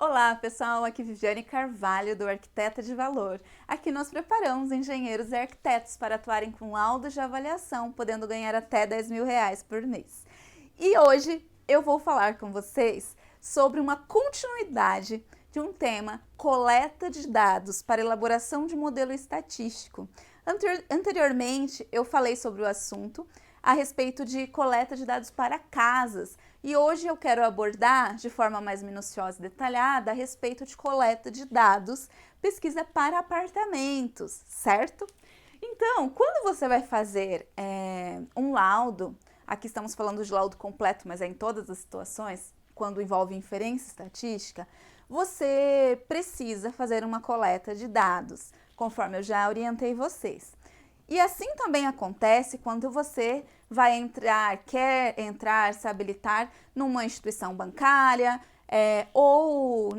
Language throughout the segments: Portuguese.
Olá pessoal, aqui Viviane Carvalho do Arquiteta de Valor. Aqui nós preparamos engenheiros e arquitetos para atuarem com laudos de avaliação, podendo ganhar até R$ 10.000 por mês. E hoje eu vou falar com vocês sobre uma continuidade de um tema, coleta de dados para elaboração de modelo estatístico. Anteriormente eu falei sobre o assunto a respeito de coleta de dados para casas, e hoje eu quero abordar de forma mais minuciosa e detalhada a respeito de coleta de dados, pesquisa para apartamentos, certo? Então, quando você vai fazer um laudo, aqui estamos falando de laudo completo, mas é em todas as situações, quando envolve inferência estatística, você precisa fazer uma coleta de dados, conforme eu já orientei vocês. E assim também acontece quando você vai quer entrar, se habilitar numa instituição bancária ou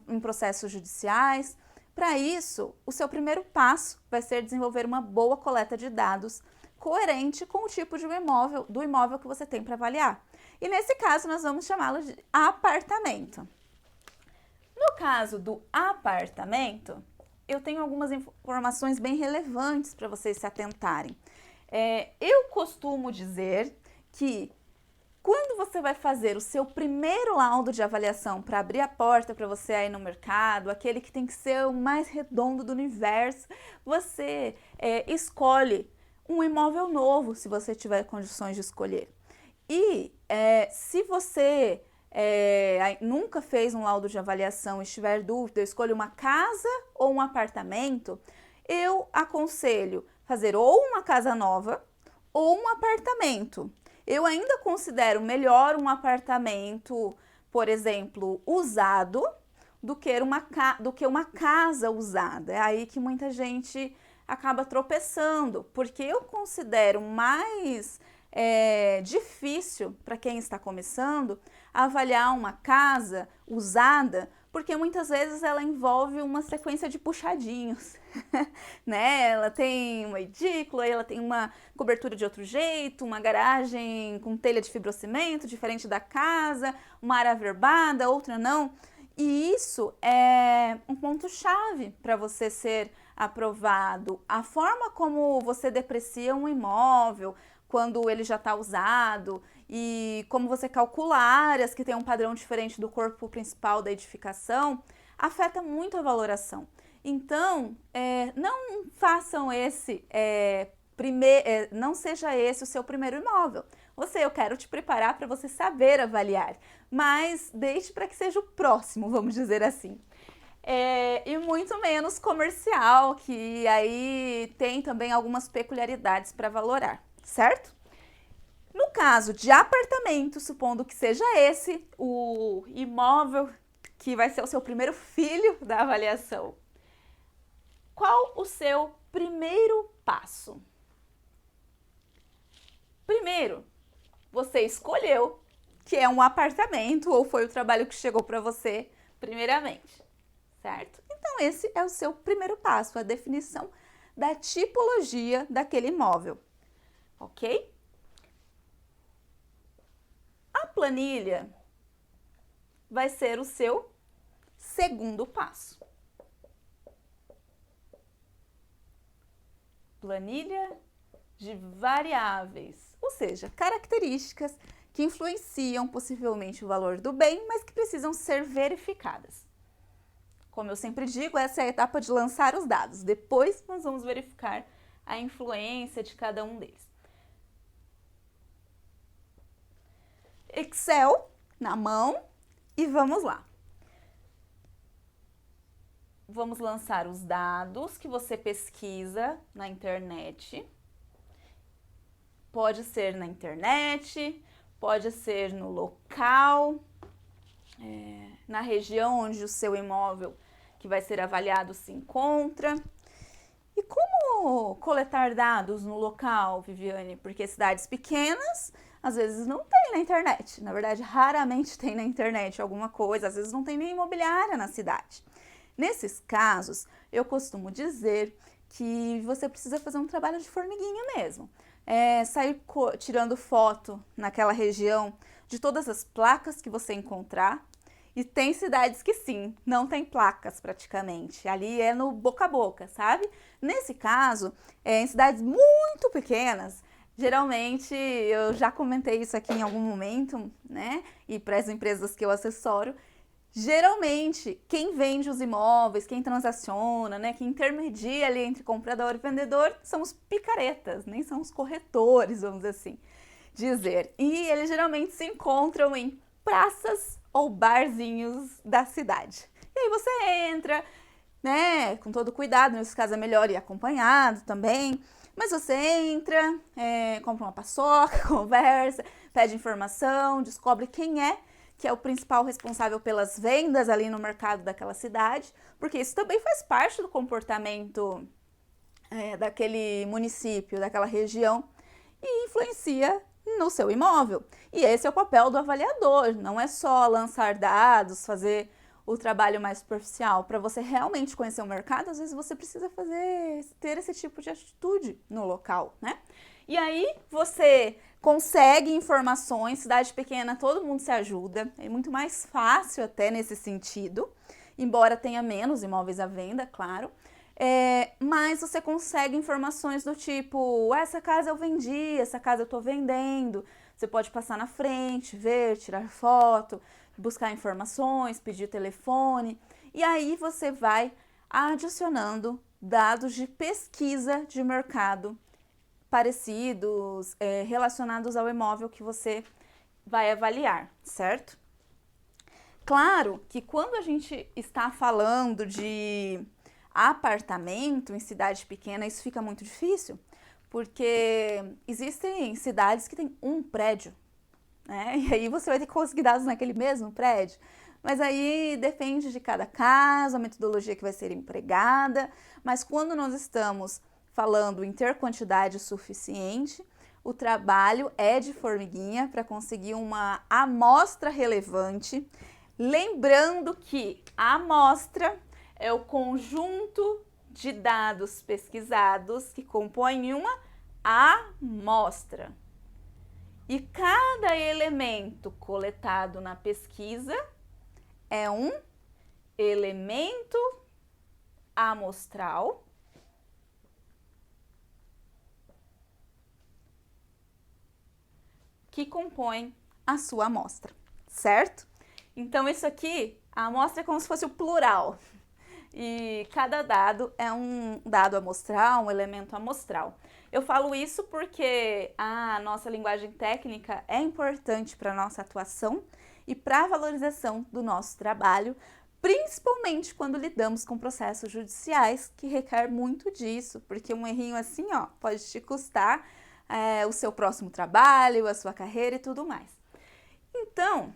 em processos judiciais. Para isso, o seu primeiro passo vai ser desenvolver uma boa coleta de dados coerente com o tipo do imóvel que você tem para avaliar. E nesse caso, nós vamos chamá-lo de apartamento. No caso do apartamento, eu tenho algumas informações bem relevantes para vocês se atentarem. Eu costumo dizer que quando você vai fazer o seu primeiro laudo de avaliação para abrir a porta para você ir no mercado, aquele que tem que ser o mais redondo do universo, você escolhe um imóvel novo, se você tiver condições de escolher. E se você nunca fez um laudo de avaliação e estiver dúvida, eu escolho uma casa ou um apartamento, eu aconselho fazer ou uma casa nova ou um apartamento. Eu ainda considero melhor um apartamento, por exemplo, usado, do que uma casa usada. É aí que muita gente acaba tropeçando, porque eu considero mais difícil para quem está começando avaliar uma casa usada, porque muitas vezes ela envolve uma sequência de puxadinhos, né? Ela tem uma edícula, ela tem uma cobertura de outro jeito, uma garagem com telha de fibrocimento, diferente da casa, uma área averbada, outra não. E isso é um ponto-chave para você ser aprovado. A forma como você deprecia um imóvel, quando ele já está usado, e como você calcula áreas que têm um padrão diferente do corpo principal da edificação, afeta muito a valoração. Então, não façam não seja esse o seu primeiro imóvel. Eu quero te preparar para você saber avaliar, mas deixe para que seja o próximo, vamos dizer assim. E muito menos comercial, que aí tem também algumas peculiaridades para valorar, certo? No caso de apartamento, supondo que seja esse o imóvel que vai ser o seu primeiro filho da avaliação, qual o seu primeiro passo? Primeiro, você escolheu que é um apartamento ou foi o trabalho que chegou para você primeiramente, certo? Então esse é o seu primeiro passo, a definição da tipologia daquele imóvel, ok? A planilha vai ser o seu segundo passo. Planilha de variáveis, ou seja, características que influenciam possivelmente o valor do bem, mas que precisam ser verificadas. Como eu sempre digo, essa é a etapa de lançar os dados. Depois nós vamos verificar a influência de cada um deles. Excel na mão e vamos lá. Vamos lançar os dados que você pesquisa na internet. Pode ser na internet, pode ser no local, na região onde o seu imóvel que vai ser avaliado se encontra. E como coletar dados no local, Viviane? Porque cidades pequenas, às vezes não tem na internet. Na verdade, raramente tem na internet alguma coisa, às vezes não tem nem imobiliária na cidade. Nesses casos, eu costumo dizer que você precisa fazer um trabalho de formiguinha mesmo. Sair tirando foto naquela região de todas as placas que você encontrar E tem cidades que sim, não tem placas praticamente. Ali é no boca a boca, sabe? Nesse caso, em cidades muito pequenas, geralmente, eu já comentei isso aqui em algum momento, né? E para as empresas que eu assessoro, geralmente, quem vende os imóveis, quem transaciona, né, quem intermedia ali entre comprador e vendedor são os picaretas, nem são os corretores, vamos assim dizer. E eles geralmente se encontram em praças ou barzinhos da cidade. E aí você entra, né, com todo cuidado, nesse caso é melhor ir acompanhado também, mas você entra, compra uma paçoca, conversa, pede informação, descobre quem é que é o principal responsável pelas vendas ali no mercado daquela cidade, porque isso também faz parte do comportamento daquele município, daquela região, e influencia no seu imóvel. E esse é o papel do avaliador, não é só lançar dados, fazer o trabalho mais superficial. Para você realmente conhecer o mercado, às vezes você precisa ter esse tipo de atitude no local, né? E aí você consegue informações, cidade pequena, todo mundo se ajuda, é muito mais fácil até nesse sentido, embora tenha menos imóveis à venda, claro. Mas você consegue informações do tipo, essa casa eu vendi, essa casa eu tô vendendo. Você pode passar na frente, ver, tirar foto, buscar informações, pedir telefone. E aí você vai adicionando dados de pesquisa de mercado parecidos, relacionados ao imóvel que você vai avaliar, certo? Claro que quando a gente está falando de apartamento em cidade pequena, isso fica muito difícil, porque existem cidades que tem um prédio, né? E aí você vai ter que conseguir dados naquele mesmo prédio. Mas aí depende de cada caso, a metodologia que vai ser empregada, mas quando nós estamos falando em ter quantidade suficiente, o trabalho é de formiguinha para conseguir uma amostra relevante, lembrando que a amostra é o conjunto de dados pesquisados que compõem uma amostra. E cada elemento coletado na pesquisa é um elemento amostral que compõe a sua amostra, certo? Então, isso aqui, a amostra é como se fosse o plural. E cada dado é um dado amostral, um elemento amostral. Eu falo isso porque a nossa linguagem técnica é importante para a nossa atuação e para a valorização do nosso trabalho, principalmente quando lidamos com processos judiciais, que requer muito disso, porque um errinho assim, ó, pode te custar o seu próximo trabalho, a sua carreira e tudo mais. Então,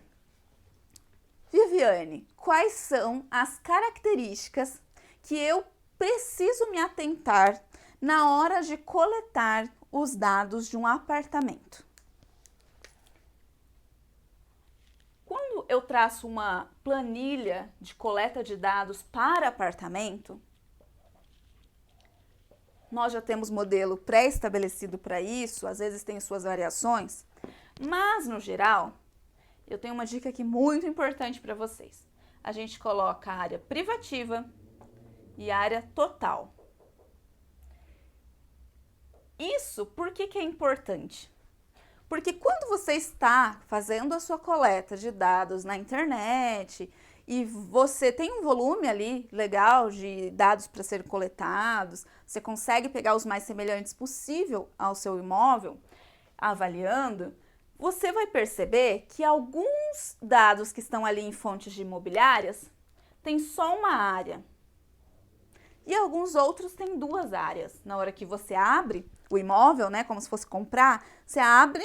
Viviane, quais são as características que eu preciso me atentar na hora de coletar os dados de um apartamento? Quando eu traço uma planilha de coleta de dados para apartamento, nós já temos modelo pré-estabelecido para isso, às vezes tem suas variações, mas no geral, eu tenho uma dica aqui muito importante para vocês. A gente coloca a área privativa e a área total. Isso por que é importante? Porque quando você está fazendo a sua coleta de dados na internet e você tem um volume ali legal de dados para serem coletados, você consegue pegar os mais semelhantes possível ao seu imóvel, avaliando, você vai perceber que alguns dados que estão ali em fontes de imobiliárias têm só uma área e alguns outros têm duas áreas. Na hora que você abre o imóvel, né, como se fosse comprar, você abre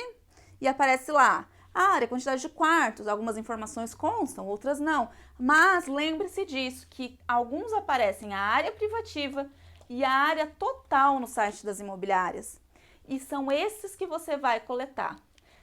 e aparece lá a área, quantidade de quartos, algumas informações constam, outras não. Mas lembre-se disso, que alguns aparecem a área privativa e a área total no site das imobiliárias. E são esses que você vai coletar.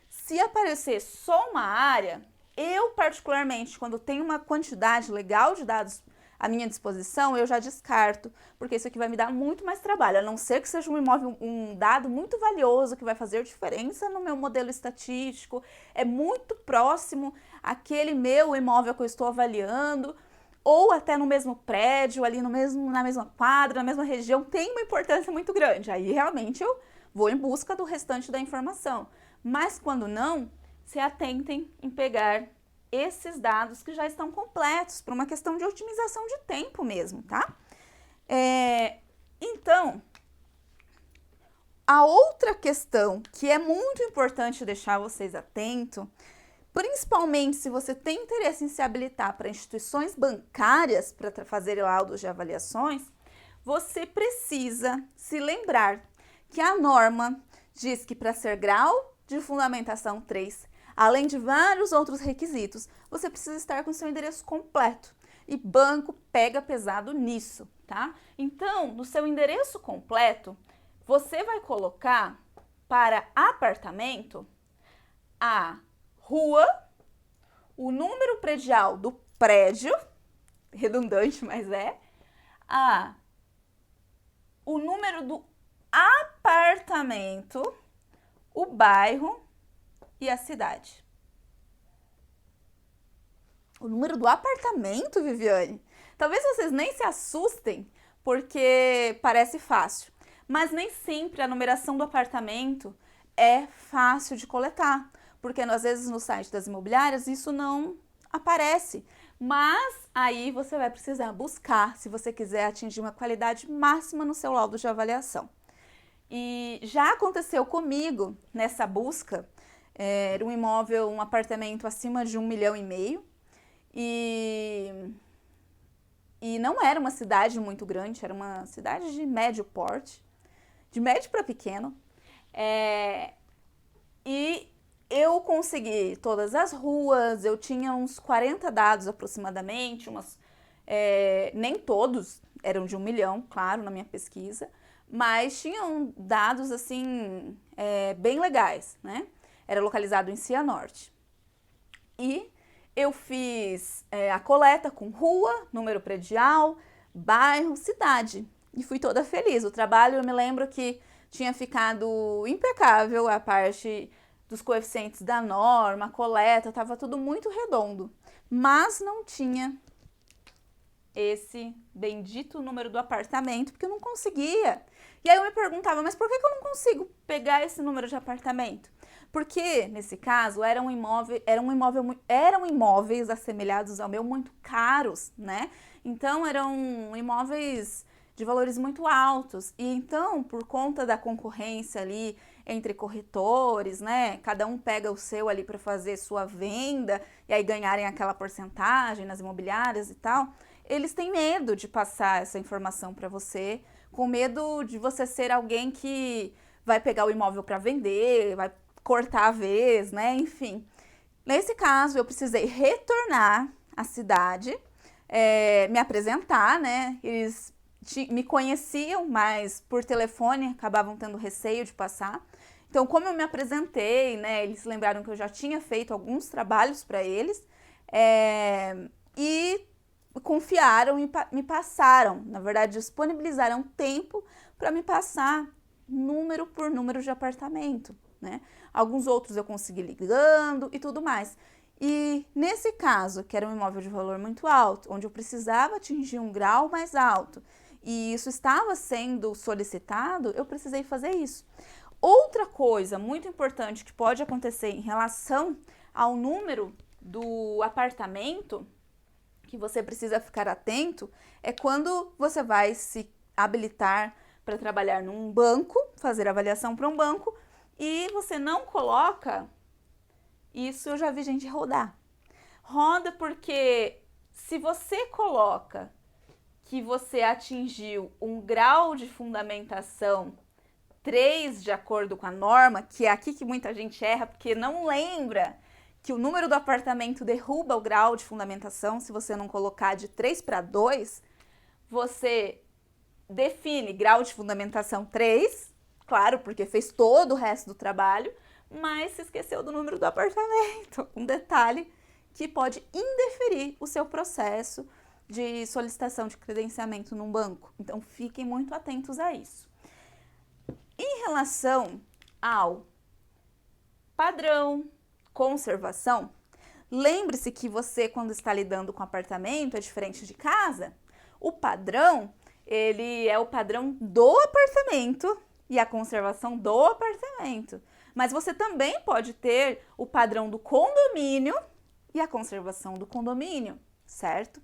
Se aparecer só uma área, eu particularmente, quando tenho uma quantidade legal de dados à minha disposição, eu já descarto, porque isso aqui vai me dar muito mais trabalho, a não ser que seja um imóvel, um dado muito valioso, que vai fazer diferença no meu modelo estatístico, é muito próximo aquele meu imóvel que eu estou avaliando, ou até no mesmo prédio, ali na mesma quadra, na mesma região, tem uma importância muito grande. Aí realmente eu vou em busca do restante da informação. Mas quando não, se atentem em pegar esses dados que já estão completos, por uma questão de otimização de tempo mesmo, tá? Então, a outra questão que é muito importante deixar vocês atentos, principalmente se você tem interesse em se habilitar para instituições bancárias para fazer laudos de avaliações, você precisa se lembrar que a norma diz que para ser grau de fundamentação 3, além de vários outros requisitos, você precisa estar com seu endereço completo. E banco pega pesado nisso, tá? Então, no seu endereço completo, você vai colocar para apartamento a rua, o número predial do prédio, redundante, mas o número do apartamento, o bairro e a cidade. O número do apartamento, Viviane? Talvez vocês nem se assustem, porque parece fácil, mas nem sempre a numeração do apartamento é fácil de coletar, porque às vezes no site das imobiliárias isso não aparece, mas aí você vai precisar buscar se você quiser atingir uma qualidade máxima no seu laudo de avaliação. E já aconteceu comigo nessa busca, era um imóvel, um apartamento acima de 1,5 milhão, e não era uma cidade muito grande, era uma cidade de médio porte, de médio para pequeno, e eu consegui todas as ruas, eu tinha uns 40 dados aproximadamente, nem todos eram de 1 milhão, claro, na minha pesquisa, mas tinham dados assim, bem legais, né? Era localizado em Cianorte. E eu fiz a coleta com rua, número predial, bairro, cidade. E fui toda feliz. O trabalho, eu me lembro que tinha ficado impecável, a parte dos coeficientes da norma, a coleta, estava tudo muito redondo. Mas não tinha esse bendito número do apartamento, porque eu não conseguia. E aí eu me perguntava, mas por que eu não consigo pegar esse número de apartamento? Porque, nesse caso, eram imóveis assemelhados ao meu muito caros, né? Então, eram imóveis de valores muito altos. E então, por conta da concorrência ali entre corretores, né? Cada um pega o seu ali para fazer sua venda e aí ganharem aquela porcentagem nas imobiliárias e tal. Eles têm medo de passar essa informação para você, com medo de você ser alguém que vai pegar o imóvel para vender, vai cortar a vez, né? Enfim. Nesse caso, eu precisei retornar à cidade, me apresentar, né? Eles me conheciam, mas por telefone acabavam tendo receio de passar. Então, como eu me apresentei, né? Eles lembraram que eu já tinha feito alguns trabalhos para eles e confiaram e me passaram, na verdade, disponibilizaram tempo para me passar número por número de apartamento, né? Alguns outros eu consegui ligando e tudo mais. E nesse caso, que era um imóvel de valor muito alto, onde eu precisava atingir um grau mais alto, e isso estava sendo solicitado, eu precisei fazer isso. Outra coisa muito importante que pode acontecer em relação ao número do apartamento, que você precisa ficar atento, é quando você vai se habilitar para trabalhar num banco, fazer avaliação para um banco, e você não coloca, isso eu já vi gente rodar. Roda porque se você coloca que você atingiu um grau de fundamentação 3 de acordo com a norma, que é aqui que muita gente erra, porque não lembra que o número do apartamento derruba o grau de fundamentação, se você não colocar de 3 para 2, você define grau de fundamentação 3, claro, porque fez todo o resto do trabalho, mas se esqueceu do número do apartamento. Um detalhe que pode indeferir o seu processo de solicitação de credenciamento num banco. Então, fiquem muito atentos a isso. Em relação ao padrão, conservação, Lembre-se que você, quando está lidando com apartamento, é diferente de casa. O padrão, ele é o padrão do apartamento e a conservação do apartamento. Mas você também pode ter o padrão do condomínio e a conservação do condomínio, certo?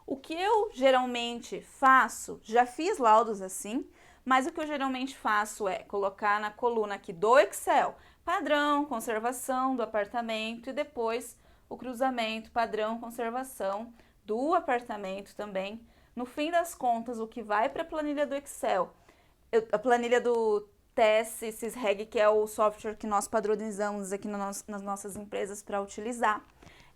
O que eu geralmente faço, já fiz laudos assim, mas o que eu geralmente faço é colocar na coluna aqui do Excel, padrão, conservação do apartamento e depois o cruzamento, padrão, conservação do apartamento também. No fim das contas, o que vai para a planilha do Excel, a planilha do TS Sysreg, que é o software que nós padronizamos aqui nas nossas empresas para utilizar,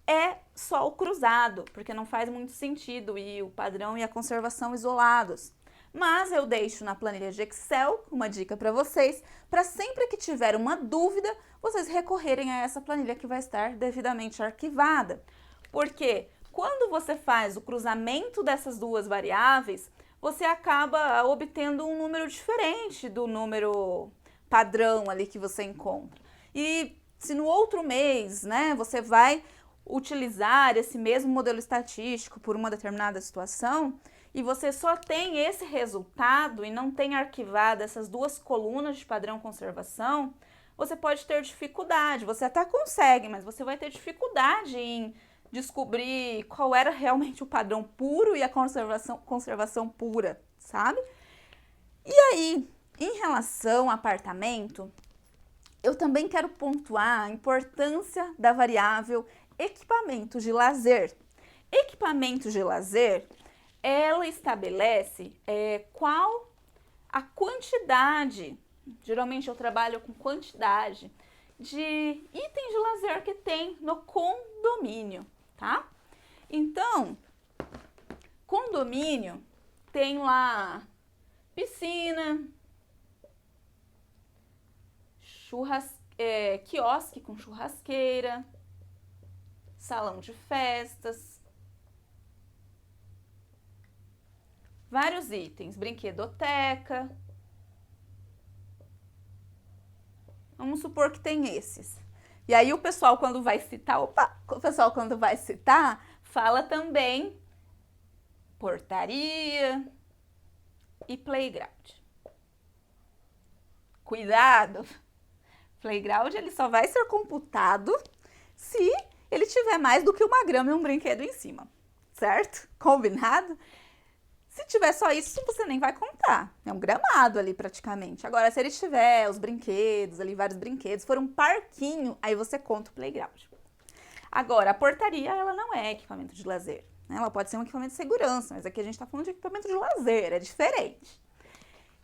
é só o cruzado, porque não faz muito sentido e o padrão e a conservação isolados. Mas eu deixo na planilha de Excel uma dica para vocês, para sempre que tiver uma dúvida, vocês recorrerem a essa planilha que vai estar devidamente arquivada. Porque quando você faz o cruzamento dessas duas variáveis, você acaba obtendo um número diferente do número padrão ali que você encontra. E se no outro mês, né, você vai utilizar esse mesmo modelo estatístico por uma determinada situação e você só tem esse resultado e não tem arquivado essas duas colunas de padrão conservação, você pode ter dificuldade, você até consegue, mas você vai ter dificuldade em descobrir qual era realmente o padrão puro e a conservação pura, sabe? E aí, em relação ao apartamento, eu também quero pontuar a importância da variável equipamentos de lazer. Equipamentos de lazer, ela estabelece qual a quantidade, geralmente eu trabalho com quantidade, de itens de lazer que tem no condomínio, tá? Então, condomínio tem lá piscina, quiosque com churrasqueira, salão de festas, vários itens, brinquedoteca. Vamos supor que tem esses. E aí o pessoal quando vai citar, fala também portaria e playground. Cuidado! Playground ele só vai ser computado se ele tiver mais do que uma grama e um brinquedo em cima, certo? Combinado? Se tiver só isso, você nem vai contar. É um gramado ali praticamente. Agora, se ele tiver os brinquedos ali, vários brinquedos, for um parquinho, aí você conta o playground. Agora, a portaria, ela não é equipamento de lazer, né? Ela pode ser um equipamento de segurança, mas aqui a gente está falando de equipamento de lazer, é diferente.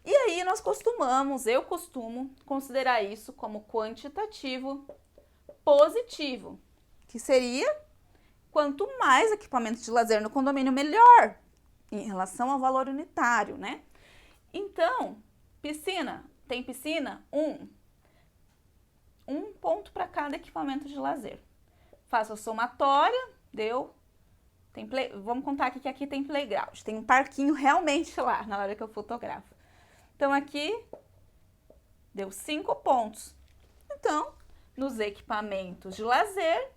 E aí eu costumo considerar isso como quantitativo positivo, que seria quanto mais equipamento de lazer no condomínio, melhor, em relação ao valor unitário, né? Então, piscina, tem piscina? Um ponto para cada equipamento de lazer. Faço a somatória, deu. Vamos contar que aqui tem playground, tem um parquinho realmente lá, na hora que eu fotografo. Então, aqui deu 5 pontos. Então, nos equipamentos de lazer,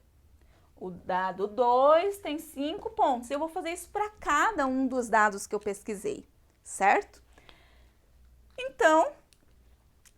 o dado 2 tem 5 pontos. Eu vou fazer isso para cada um dos dados que eu pesquisei, certo? Então,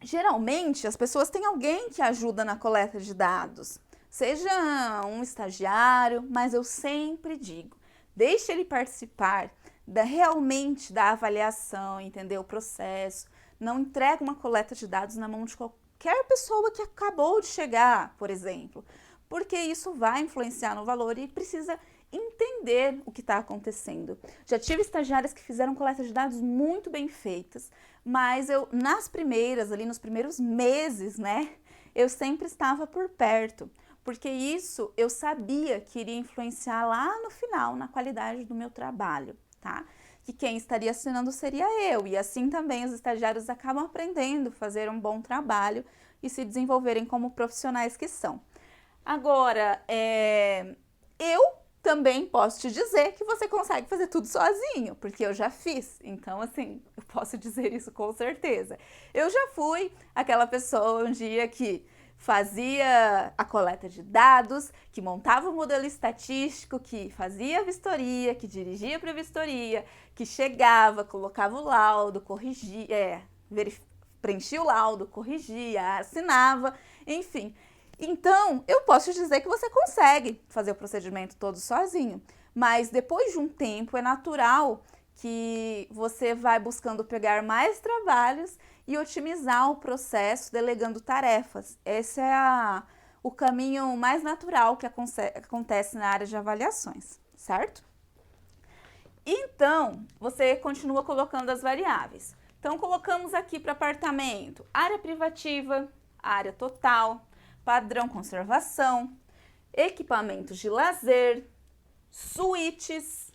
geralmente, as pessoas têm alguém que ajuda na coleta de dados. Seja um estagiário, mas eu sempre digo, deixe ele participar realmente da avaliação, entender o processo. Não entregue uma coleta de dados na mão de qualquer pessoa que acabou de chegar, por exemplo, porque isso vai influenciar no valor e precisa entender o que está acontecendo. Já tive estagiárias que fizeram coleta de dados muito bem feitas, mas nos primeiros meses, né, eu sempre estava por perto, porque isso eu sabia que iria influenciar lá no final, na qualidade do meu trabalho, tá? Que quem estaria assinando seria eu, e assim também os estagiários acabam aprendendo a fazer um bom trabalho e se desenvolverem como profissionais que são. Agora, eu também posso te dizer que você consegue fazer tudo sozinho, porque eu já fiz. Então, assim, eu posso dizer isso com certeza. Eu já fui aquela pessoa um dia que fazia a coleta de dados, que montava o modelo estatístico, que fazia a vistoria, que dirigia para a vistoria, que chegava, colocava o laudo, corrigia, preenchia o laudo, corrigia, assinava, enfim. Então, eu posso dizer que você consegue fazer o procedimento todo sozinho, mas depois de um tempo é natural que você vai buscando pegar mais trabalhos e otimizar o processo delegando tarefas. Esse é o caminho mais natural que acontece na área de avaliações, certo? Então, você continua colocando as variáveis. Então, colocamos aqui para apartamento, área privativa, área total, padrão conservação, equipamentos de lazer, suítes,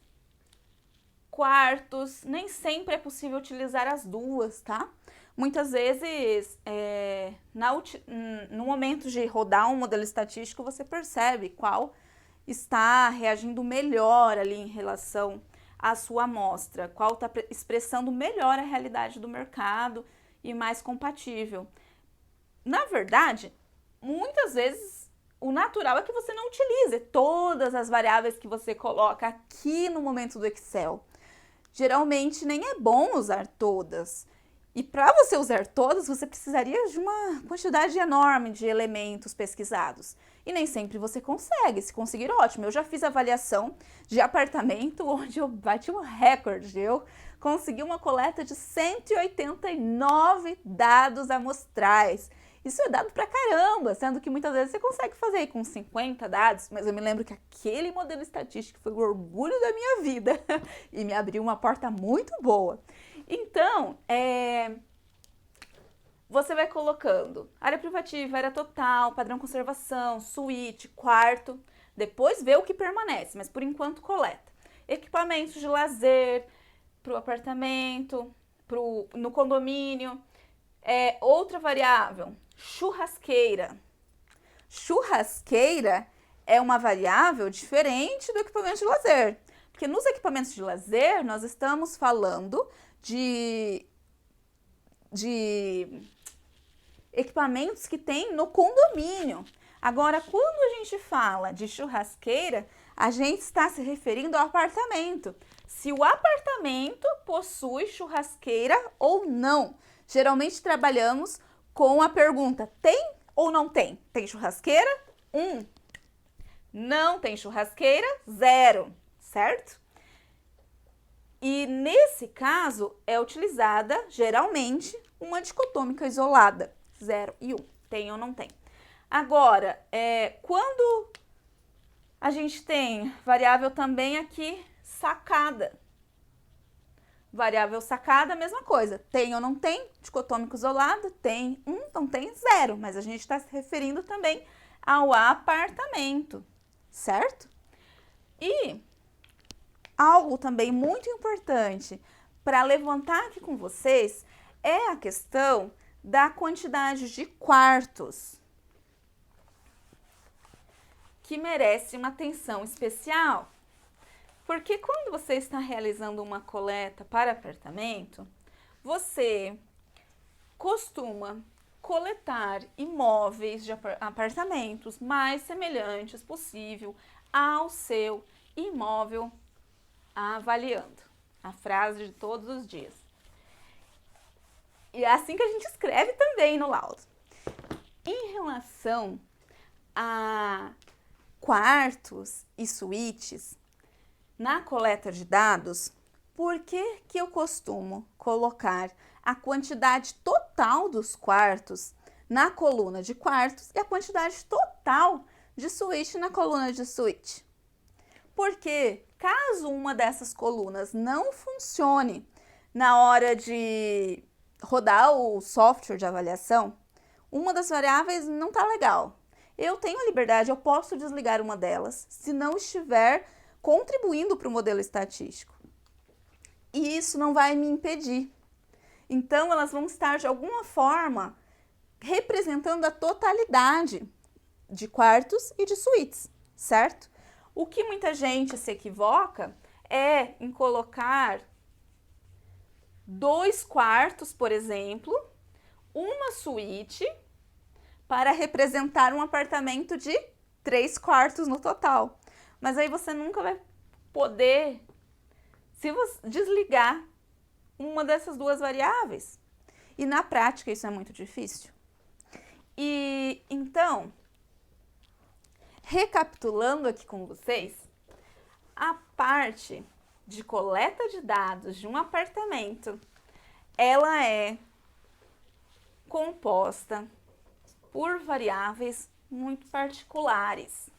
quartos. Nem sempre é possível utilizar as duas, tá? Muitas vezes, no momento de rodar um modelo estatístico, você percebe qual está reagindo melhor ali em relação à sua amostra, qual está expressando melhor a realidade do mercado e mais compatível. Na verdade, muitas vezes o natural é que você não utilize todas as variáveis que você coloca aqui no momento do Excel. Geralmente nem é bom usar todas. E para você usar todas, você precisaria de uma quantidade enorme de elementos pesquisados. E nem sempre você consegue. Se conseguir, ótimo. Eu já fiz avaliação de apartamento onde eu bati um recorde. Eu consegui uma coleta de 189 dados amostrais. Isso é dado pra caramba, sendo que muitas vezes você consegue fazer aí com 50 dados, mas eu me lembro que aquele modelo estatístico foi o orgulho da minha vida e me abriu uma porta muito boa. Então, você vai colocando área privativa, área total, padrão conservação, suíte, quarto, depois vê o que permanece, mas por enquanto coleta. Equipamentos de lazer para o apartamento, no condomínio. Outra variável, churrasqueira. Churrasqueira é uma variável diferente do equipamento de lazer, porque nos equipamentos de lazer nós estamos falando de equipamentos que tem no condomínio. Agora, quando a gente fala de churrasqueira, a gente está se referindo ao apartamento. Se o apartamento possui churrasqueira ou não. Geralmente trabalhamos com a pergunta: tem ou não tem? Tem churrasqueira? 1. Não tem churrasqueira? 0. Certo? E nesse caso é utilizada geralmente uma dicotômica isolada, 0 e 1, tem ou não tem. Agora, quando a gente tem variável também aqui, sacada. Variável sacada, mesma coisa, tem ou não tem, dicotômico isolado, tem 1, não tem 0, mas a gente está se referindo também ao apartamento, certo? E algo também muito importante para levantar aqui com vocês é a questão da quantidade de quartos, que merece uma atenção especial. Porque quando você está realizando uma coleta para apartamento, você costuma coletar imóveis de apartamentos mais semelhantes possível ao seu imóvel avaliando. A frase de todos os dias. E é assim que a gente escreve também no laudo. Em relação a quartos e suítes, na coleta de dados, por que eu costumo colocar a quantidade total dos quartos na coluna de quartos e a quantidade total de suíte na coluna de suíte? Porque caso uma dessas colunas não funcione na hora de rodar o software de avaliação, uma das variáveis não está legal. Eu tenho a liberdade, eu posso desligar uma delas se não estiver contribuindo para o modelo estatístico. E isso não vai me impedir. Então, elas vão estar, de alguma forma, representando a totalidade de quartos e de suítes, certo? O que muita gente se equivoca é em colocar 2 quartos, por exemplo, uma suíte, para representar um apartamento de 3 quartos no total. Mas aí você nunca vai poder se você desligar uma dessas duas variáveis. E na prática isso é muito difícil. E então, recapitulando aqui com vocês, a parte de coleta de dados de um apartamento, ela é composta por variáveis muito particulares.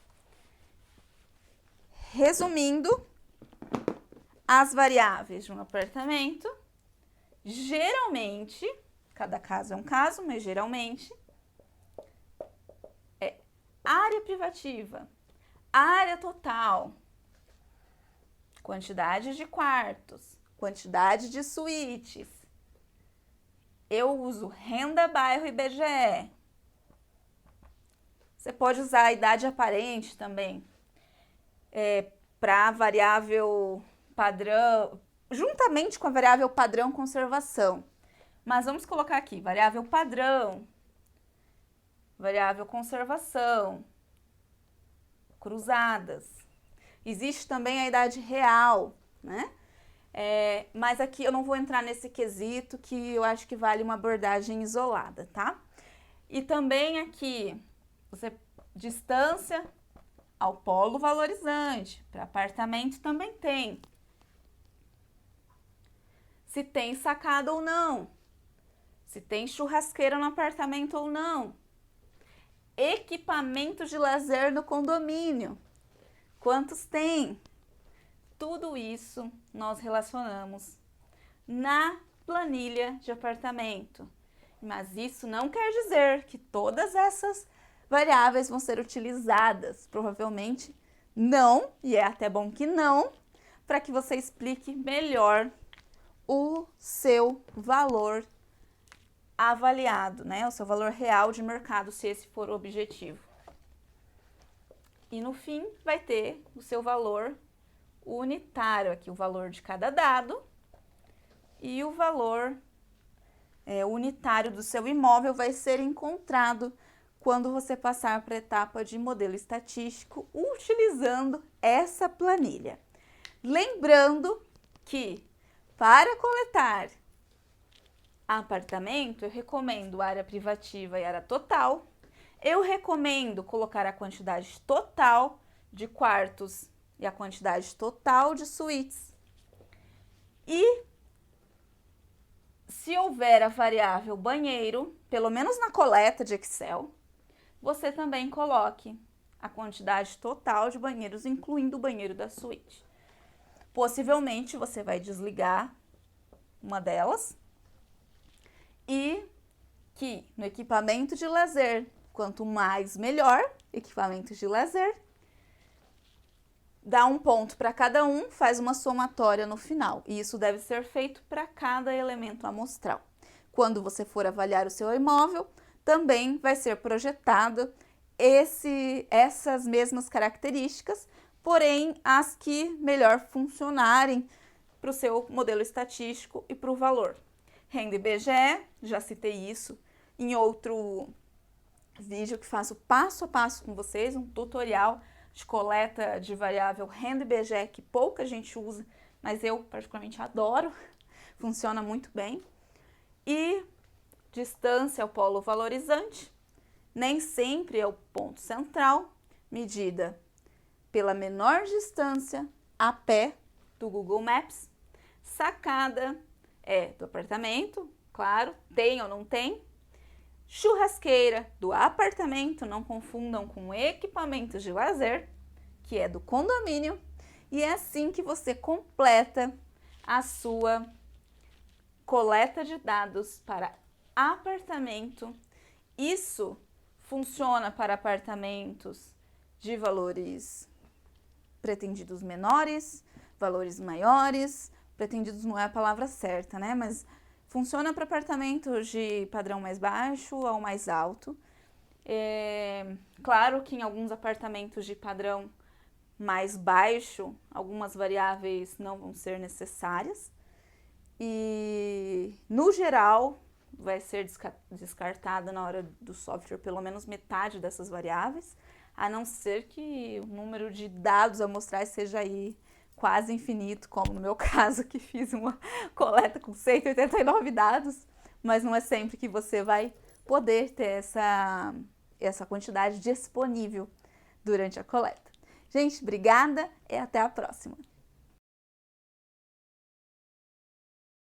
Resumindo, as variáveis de um apartamento, geralmente, cada caso é um caso, mas geralmente, é área privativa, área total, quantidade de quartos, quantidade de suítes. Eu uso renda, bairro e IBGE. Você pode usar a idade aparente também, para a variável padrão, juntamente com a variável padrão conservação. Mas vamos colocar aqui, variável padrão, variável conservação, cruzadas. Existe também a idade real, né? Mas aqui eu não vou entrar nesse quesito que eu acho que vale uma abordagem isolada, tá? E também aqui, distância ao polo valorizante, para apartamento também tem. Se tem sacada ou não, se tem churrasqueira no apartamento ou não, equipamentos de lazer no condomínio, quantos tem? Tudo isso nós relacionamos na planilha de apartamento. Mas isso não quer dizer que todas essas variáveis vão ser utilizadas. Provavelmente não, e é até bom que não, para que você explique melhor o seu valor avaliado, né? O seu valor real de mercado, se esse for o objetivo. E no fim vai ter o seu valor unitário, aqui o valor de cada dado, e o valor unitário do seu imóvel vai ser encontrado quando você passar para a etapa de modelo estatístico utilizando essa planilha. Lembrando que para coletar apartamento, eu recomendo área privativa e área total. Eu recomendo colocar a quantidade total de quartos e a quantidade total de suítes. E se houver a variável banheiro, pelo menos na coleta de Excel, você também coloque a quantidade total de banheiros, incluindo o banheiro da suíte. Possivelmente você vai desligar uma delas e que no equipamento de lazer, quanto mais melhor, equipamentos de lazer, dá um ponto para cada um, faz uma somatória no final. E isso deve ser feito para cada elemento amostral. Quando você for avaliar o seu imóvel, também vai ser projetado essas mesmas características, porém as que melhor funcionarem para o seu modelo estatístico e para o valor. Renda IBGE, já citei isso em outro vídeo que faço passo a passo com vocês, um tutorial de coleta de variável renda IBGE que pouca gente usa, mas eu particularmente adoro, funciona muito bem. E distância ao polo valorizante, nem sempre é o ponto central, medida pela menor distância a pé do Google Maps. Sacada do apartamento, claro, tem ou não tem. Churrasqueira do apartamento, não confundam com equipamentos de lazer, que é do condomínio. E é assim que você completa a sua coleta de dados para apartamento. Isso funciona para apartamentos de valores pretendidos menores, valores maiores, pretendidos não é a palavra certa, né? Mas funciona para apartamentos de padrão mais baixo ao mais alto. Claro que em alguns apartamentos de padrão mais baixo, algumas variáveis não vão ser necessárias. E, no geral, vai ser descartada na hora do software pelo menos metade dessas variáveis, a não ser que o número de dados amostrais seja aí quase infinito, como no meu caso, que fiz uma coleta com 189 dados, mas não é sempre que você vai poder ter essa quantidade disponível durante a coleta. Gente, obrigada e até a próxima!